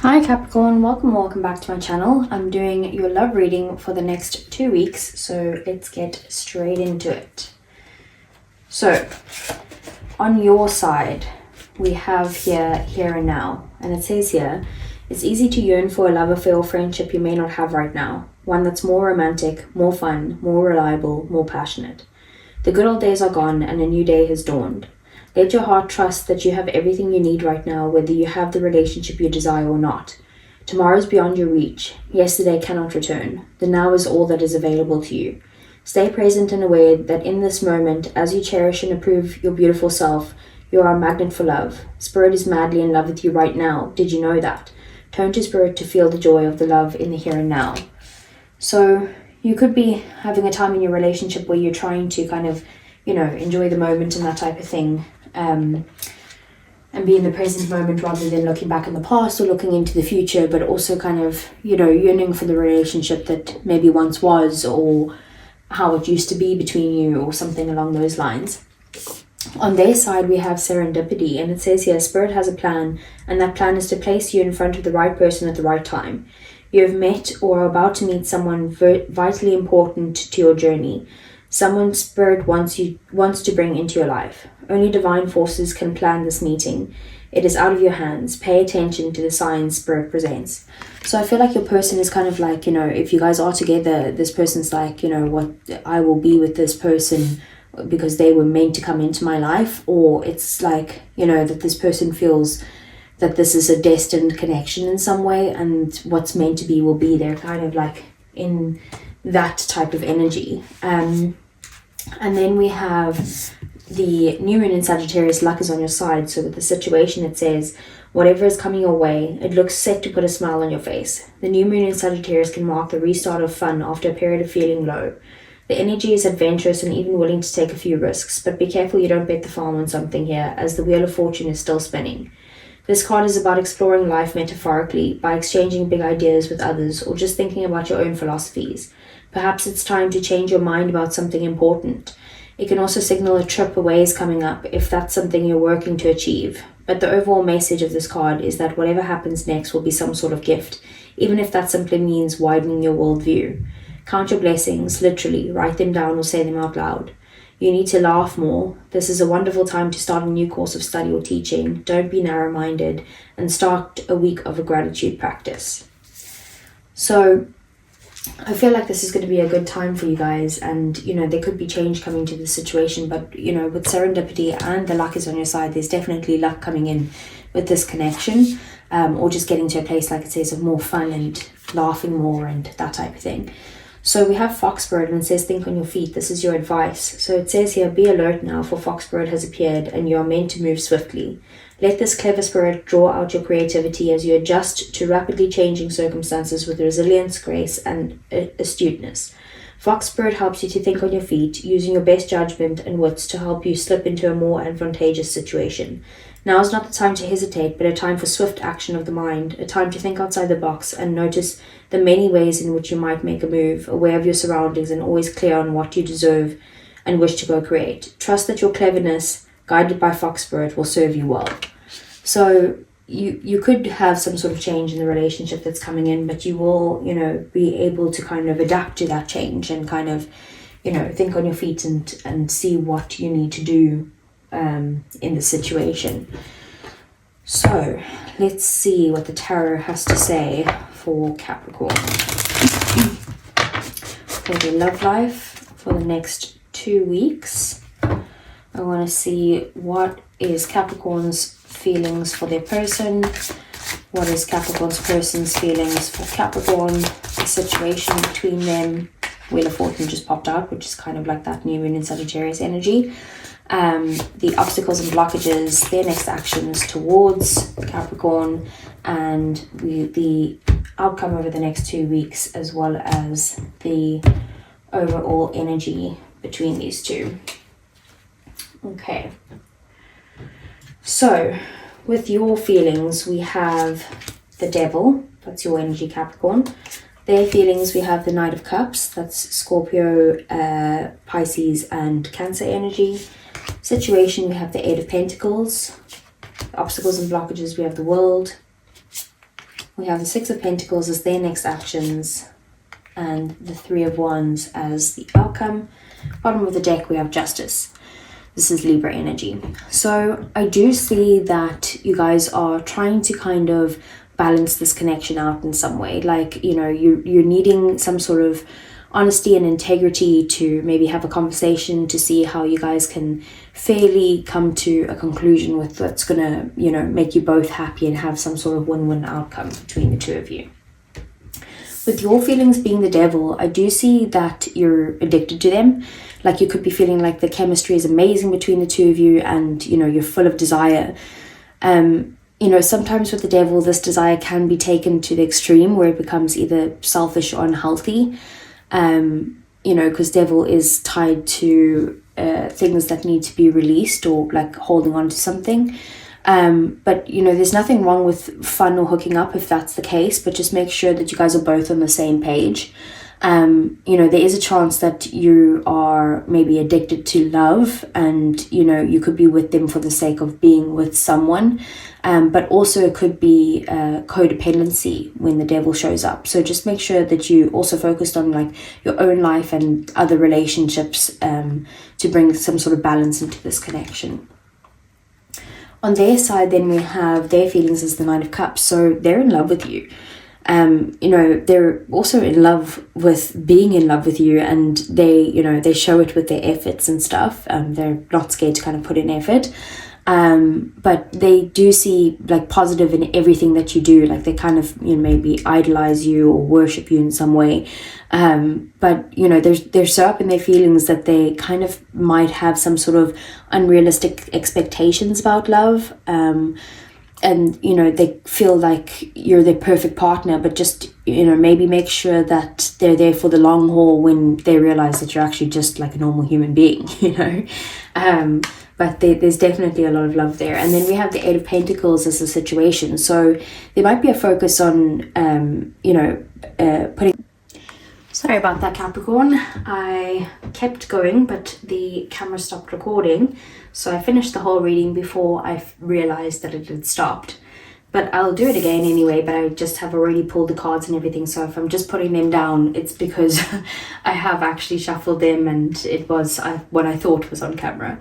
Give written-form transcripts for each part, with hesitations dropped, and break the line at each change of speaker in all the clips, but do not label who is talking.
Hi Capricorn, welcome back to my channel. I'm doing your love reading for the next 2 weeks, so let's get straight into it. So, on your side, we have here and now, and it says here, it's easy to yearn for a love affair or friendship you may not have right now, one that's more romantic, more fun, more reliable, more passionate. The good old days are gone and a new day has dawned. Let your heart trust that you have everything you need right now, whether you have the relationship you desire or not. Tomorrow is beyond your reach. Yesterday cannot return. The now is all that is available to you. Stay present and aware that in this moment, as you cherish and approve your beautiful self, you are a magnet for love. Spirit is madly in love with you right now. Did you know that? Turn to Spirit to feel the joy of the love in the here and now. So you could be having a time in your relationship where you're trying to kind of, enjoy the moment and that type of thing. And be in the present moment rather than looking back in the past or looking into the future, but also kind of, yearning for the relationship that maybe once was, or how it used to be between you, or something along those lines. On their side, we have serendipity, and it says here, Spirit has a plan, and that plan is to place you in front of the right person at the right time. You have met or are about to meet someone vitally important to your journey. Someone Spirit wants to bring into your life. Only divine forces can plan this meeting. It is out of your hands. Pay attention to the signs Spirit presents. So I feel like your person is kind of like, if you guys are together, this person's like, what I will be with this person because they were meant to come into my life. Or it's like, that this person feels that this is a destined connection in some way, and what's meant to be will be there, kind of like in that type of energy. And then we have the new moon in Sagittarius. Luck is on your side. So with the situation, it says, whatever is coming your way, it looks set to put a smile on your face. The new moon in Sagittarius can mark the restart of fun after a period of feeling low. The energy is adventurous and even willing to take a few risks, but be careful you don't bet the farm on something here, as the wheel of fortune is still spinning. This card is about exploring life metaphorically by exchanging big ideas with others, or just thinking about your own philosophies. Perhaps it's time to change your mind about something important. It can also signal a trip away is coming up if that's something you're working to achieve. But the overall message of this card is that whatever happens next will be some sort of gift, even if that simply means widening your worldview. Count your blessings, literally, write them down or say them out loud. You need to laugh more. This is a wonderful time to start a new course of study or teaching. Don't be narrow-minded, and start a week of a gratitude practice. So I feel like this is going to be a good time for you guys, and there could be change coming to the situation, but with serendipity and the luck is on your side, there's definitely luck coming in with this connection, or just getting to a place, like it says, of more fun and laughing more and that type of thing. So we have Foxbird, and it says, think on your feet. This is your advice. So it says here, be alert now, for Foxbird has appeared and you are meant to move swiftly. Let this clever spirit draw out your creativity as you adjust to rapidly changing circumstances with resilience, grace, and astuteness. Foxbird helps you to think on your feet, using your best judgment and wits to help you slip into a more advantageous situation. Now is not the time to hesitate, but a time for swift action of the mind, a time to think outside the box and notice the many ways in which you might make a move, aware of your surroundings and always clear on what you deserve and wish to go create. Trust that your cleverness, guided by Foxbird, will serve you well. So you could have some sort of change in the relationship that's coming in, but you will, be able to kind of adapt to that change and kind of, think on your feet and see what you need to do in the situation. So let's see what the tarot has to say for Capricorn. For the love life for the next 2 weeks. I want to see what is Capricorn's feelings for their person. What is Capricorn's person's feelings for Capricorn? The situation between them. Wheel of Fortune just popped out, which is kind of like that new moon in Sagittarius energy. The obstacles and blockages, their next actions towards Capricorn, and the outcome over the next 2 weeks, as well as the overall energy between these two. Okay, so with your feelings, we have the Devil, that's your energy, Capricorn. Their feelings, we have the Knight of Cups, that's Scorpio, Pisces, and Cancer energy. Situation, we have the Eight of Pentacles. Obstacles and blockages, we have the World. we have the Six of Pentacles as their next actions, and the Three of Wands as the outcome. Bottom of the deck, we have Justice. This is Libra energy. So I do see that you guys are trying to kind of balance this connection out in some way. Like, you know, you're needing some sort of honesty and integrity to maybe have a conversation to see how you guys can fairly come to a conclusion with what's gonna, you know, make you both happy and have some sort of win-win outcome between the two of you. With your feelings being the Devil, I do see that you're addicted to them. Like, you could be feeling like the chemistry is amazing between the two of you, and, you know, you're full of desire. You know, sometimes with the Devil, this desire can be taken to the extreme where it becomes either selfish or unhealthy. You know, because Devil is tied to things that need to be released, or like holding on to something. But, you know, there's nothing wrong with fun or hooking up if that's the case, but just make sure that you guys are both on the same page. You know, there is a chance that you are maybe addicted to love, and, you know, you could be with them for the sake of being with someone. But also it could be codependency when the Devil shows up. So just make sure that you also focused on like your own life and other relationships to bring some sort of balance into this connection. On their side, then we have their feelings as the Knight of Cups. So they're in love with you. You know, they're also in love with being in love with you, and they, you know, they show it with their efforts and stuff. They're not scared to kind of put in effort. But they do see like positive in everything that you do. Like, they kind of, you know, maybe idolize you or worship you in some way. But, you know, they're so up in their feelings that they kind of might have some sort of unrealistic expectations about love. And, you know, they feel like you're their perfect partner, but just, you know, maybe make sure that they're there for the long haul when they realize that you're actually just like a normal human being, you know. But there's definitely a lot of love there. And then we have the Eight of Pentacles as a situation. So there might be a focus on, you know, putting... Sorry about that, Capricorn. I kept going, but the camera stopped recording. So I finished the whole reading before I realized that it had stopped. But I'll do it again anyway, but I just have already pulled the cards and everything. So if I'm just putting them down, it's because I have actually shuffled them, and it was what I thought was on camera.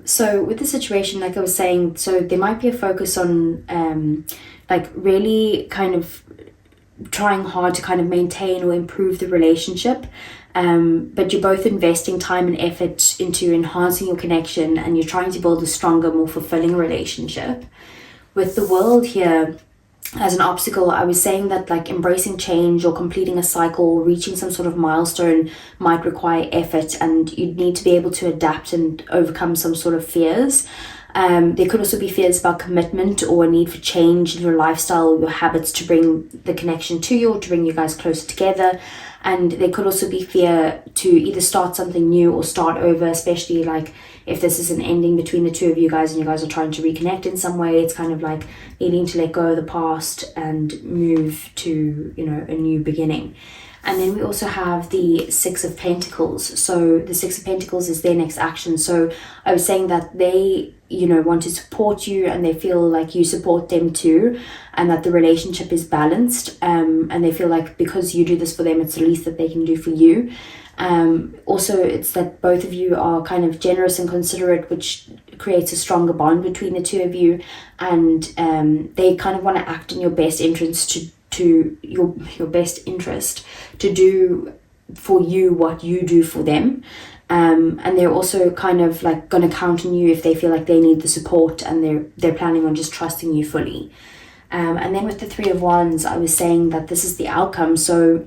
So with the situation, like I was saying, so there might be a focus on like really kind of trying hard to kind of maintain or improve the relationship, but you're both investing time and effort into enhancing your connection, and you're trying to build a stronger, more fulfilling relationship. With the World here as an obstacle, I was saying that like embracing change or completing a cycle or reaching some sort of milestone might require effort, and you'd need to be able to adapt and overcome some sort of fears. There could also be fears about commitment or a need for change in your lifestyle or your habits to bring the connection to you, or to bring you guys closer together. And there could also be fear to either start something new or start over, especially like if this is an ending between the two of you guys and you guys are trying to reconnect in some way. It's kind of like needing to let go of the past and move to, you know, a new beginning. And then we also have the Six of Pentacles. So the Six of Pentacles is their next action. So I was saying that they, you know, want to support you, and they feel like you support them too, and that the relationship is balanced. And they feel like because you do this for them, it's the least that they can do for you. Also, it's that both of you are kind of generous and considerate, which creates a stronger bond between the two of you. And they kind of want to act in your best interest to your best interest to do for you what you do for them. And they're also kind of like going to count on you if they feel like they need the support, and they're planning on just trusting you fully. And then with the Three of Wands, I was saying that this is the outcome. So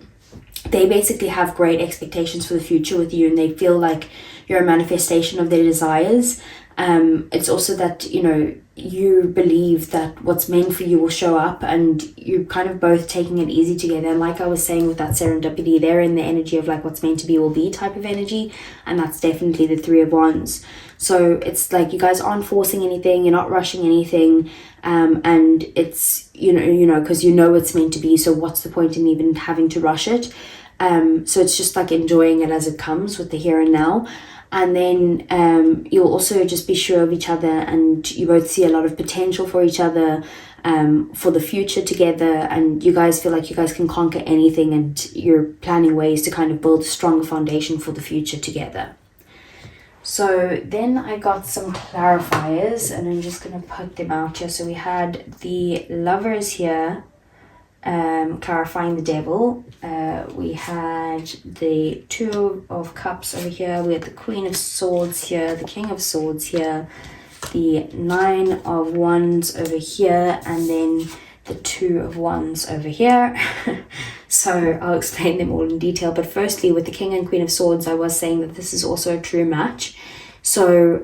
they basically have great expectations for the future with you, and they feel like you're a manifestation of their desires. It's also that, you know, you believe that what's meant for you will show up, and you're kind of both taking it easy together. And like I was saying with that serendipity, they're in the energy of like what's meant to be will be type of energy, and that's definitely the Three of Wands. So it's like you guys aren't forcing anything, you're not rushing anything, and it's, you know, because you know it's meant to be, so what's the point in even having to rush it? So it's just like enjoying it as it comes with the here and now. And then you'll also just be sure of each other, and you both see a lot of potential for each other, for the future together, and you guys feel like you guys can conquer anything, and you're planning ways to kind of build a stronger foundation for the future together. So then I got some clarifiers, and I'm just going to put them out here. So we had the Lovers here, clarifying the Devil. We had the Two of Cups over here. We had the Queen of Swords here, the King of Swords here, the Nine of Wands over here, and then the Two of Wands over here. So I'll explain them all in detail. But firstly, with the King and Queen of Swords, I was saying that this is also a true match. So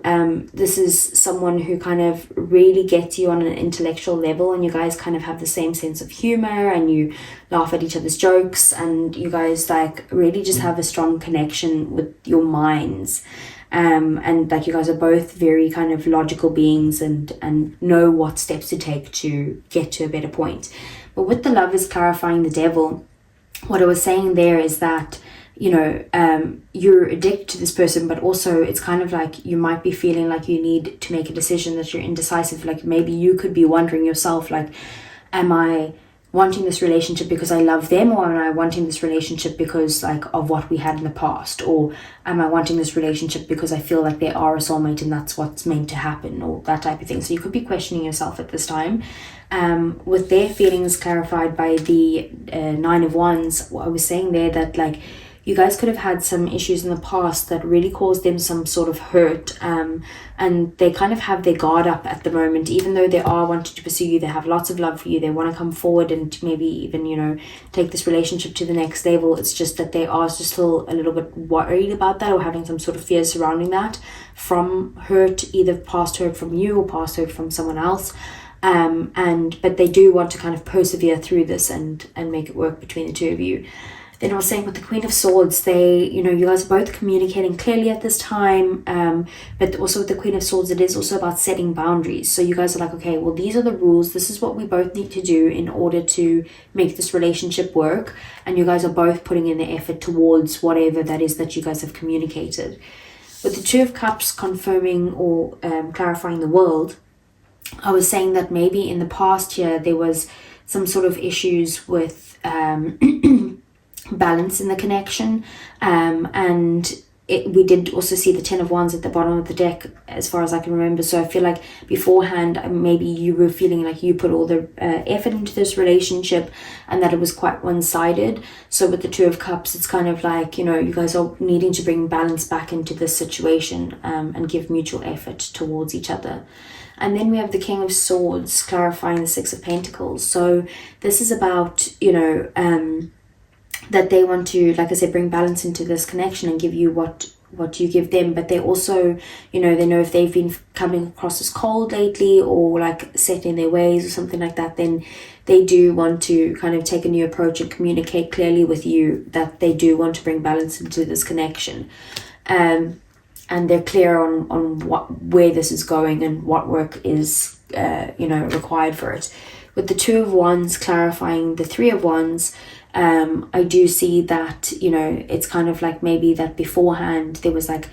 this is someone who kind of really gets you on an intellectual level, and you guys kind of have the same sense of humor, and you laugh at each other's jokes, and you guys like really just have a strong connection with your minds. And like you guys are both very kind of logical beings, and know what steps to take to get to a better point. But with the Lovers clarifying the Devil, what I was saying there is that, you know, you're addicted to this person, but also it's kind of like you might be feeling like you need to make a decision, that you're indecisive. Like maybe you could be wondering yourself, like, am I wanting this relationship because I love them, or am I wanting this relationship because like of what we had in the past, or am I wanting this relationship because I feel like they are a soulmate and that's what's meant to happen, or that type of thing. So you could be questioning yourself at this time. With their feelings clarified by the Nine of Wands, what I was saying there, that like you guys could have had some issues in the past that really caused them some sort of hurt, and they kind of have their guard up at the moment. Even though they are wanting to pursue you, they have lots of love for you, they want to come forward and maybe even, you know, take this relationship to the next level. It's just that they are just still a little bit worried about that, or having some sort of fears surrounding that, from hurt, either past hurt from you or past hurt from someone else. But they do want to kind of persevere through this and make it work between the two of you. Then I was saying with the Queen of Swords, they, you know, you guys are both communicating clearly at this time, but also with the Queen of Swords, it is also about setting boundaries. So you guys are like, okay, well, these are the rules. This is what we both need to do in order to make this relationship work. And you guys are both putting in the effort towards whatever that is that you guys have communicated. With the Two of Cups confirming or clarifying the World, I was saying that maybe in the past here, there was some sort of issues with balance in the connection, and we did also see the Ten of Wands at the bottom of the deck, as far as I can remember. So I feel like beforehand, maybe you were feeling like you put all the effort into this relationship, and that it was quite one-sided. So with the Two of Cups, it's kind of like, you know, you guys are needing to bring balance back into this situation, and give mutual effort towards each other. And then we have the King of Swords clarifying the Six of Pentacles. So this is about, you know, that they want to, like I said, bring balance into this connection and give you what you give them. But they also, you know, they know if they've been coming across as cold lately, or like set in their ways or something like that, then they do want to kind of take a new approach and communicate clearly with you that they do want to bring balance into this connection. And they're clear on where this is going and what work is, you know, required for it. With the Two of Wands clarifying the Three of Wands, I do see that, you know, it's kind of like maybe that beforehand there was like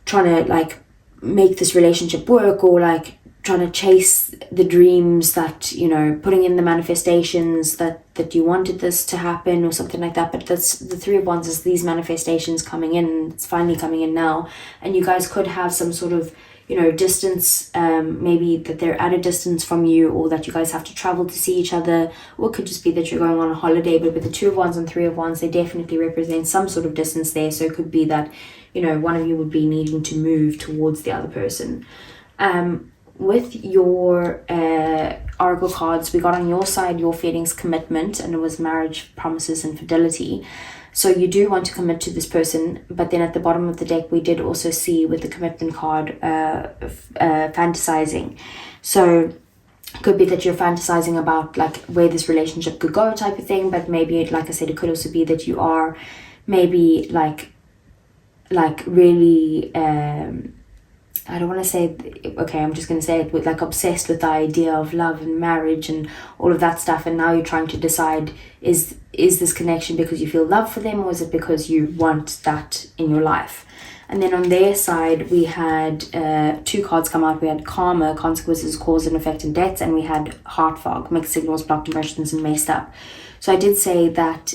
trying to like make this relationship work, or like trying to chase the dreams that, you know, putting in the manifestations that you wanted this to happen or something like that. But that's the Three of Wands, is these manifestations coming in. It's finally coming in now, and you guys could have some sort of, you know, distance, maybe that they're at a distance from you, or that you guys have to travel to see each other, or it could just be that you're going on a holiday. But with the Two of Wands and Three of Wands, they definitely represent some sort of distance there. So it could be that, you know, one of you would be needing to move towards the other person. With your oracle cards, we got on your side your feelings, commitment, and it was marriage, promises, and fidelity. So you do want to commit to this person, but then at the bottom of the deck, we did also see with the commitment card, fantasizing. So it could be that you're fantasizing about like where this relationship could go type of thing, but maybe, like I said, it could also be that you are maybe like really, I don't want to say, okay, I'm just going to say it, with like obsessed with the idea of love and marriage and all of that stuff. And now you're trying to decide, is this connection because you feel love for them, or is it because you want that in your life? And then on their side, we had 2 cards come out. We had Karma, Consequences, Cause and Effect, and Debts. And we had Heart Fog, Mixed Signals, Blocked Emotions, and Messed Up. So I did say that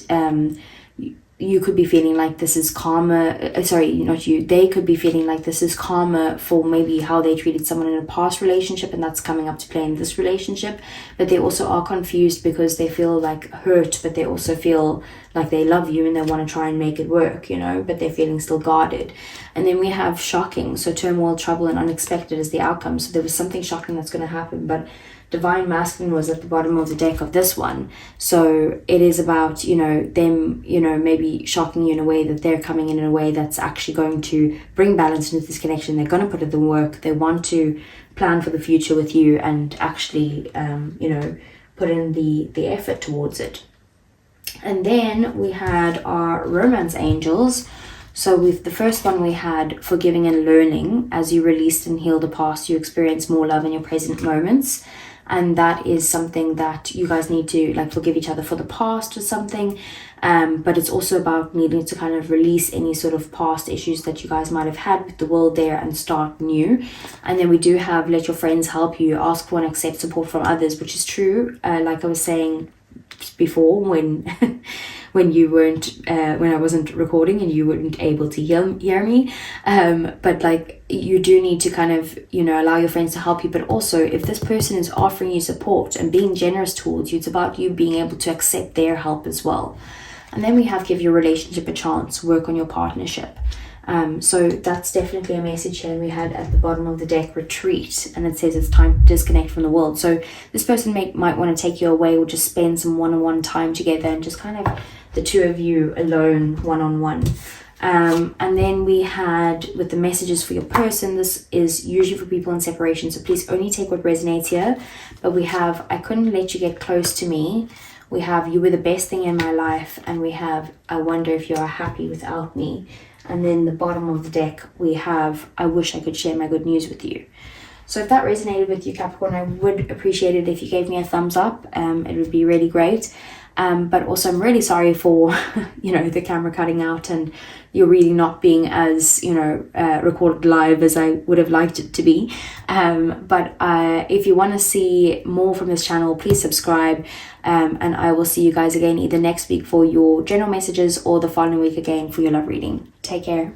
you could be feeling like this is karma, sorry, not you, they could be feeling like this is karma for maybe how they treated someone in a past relationship, and that's coming up to play in this relationship. But they also are confused because they feel like hurt, but they also feel like they love you and they want to try and make it work, but they're feeling still guarded. And then we have shocking, so turmoil, trouble, and unexpected is the outcome. So there was something shocking that's going to happen, but Divine Masculine was at the bottom of the deck of this one. So it is about, them, maybe shocking you in a way that they're coming in a way that's actually going to bring balance into this connection. They're going to put in the work. They want to plan for the future with you and actually, put in the effort towards it. And then we had our romance angels. So with the first one, we had forgiving and learning. As you released and healed the past, you experience more love in your present moments. And that is something that you guys need to forgive each other for the past or something. But it's also about needing to kind of release any sort of past issues that you guys might have had with the world there and start new. And then we do have let your friends help you, ask for and accept support from others, which is true. Like I was saying before, when you weren't when I wasn't recording and you weren't able to hear me, but you do need to kind of allow your friends to help you. But also, if this person is offering you support and being generous towards you, it's about you being able to accept their help as well. And then we have give your relationship a chance, work on your partnership. So that's definitely a message here. We had at the bottom of the deck, retreat, and it says it's time to disconnect from the world. So this person might want to take you away or just spend some one-on-one time together and just kind of the two of you alone, one-on-one. And then we had with the messages for your person, this is usually for people in separation, so please only take what resonates here. But we have, I couldn't let you get close to me. We have, you were the best thing in my life. And we have, I wonder if you are happy without me. And then the bottom of the deck, we have, I wish I could share my good news with you. So if that resonated with you, Capricorn, I would appreciate it if you gave me a thumbs up. It would be really great. But also I'm really sorry for, the camera cutting out and your reading not being as, recorded live as I would have liked it to be. But if you want to see more from this channel, please subscribe. And I will see you guys again either next week for your general messages or the following week again for your love reading. Take care.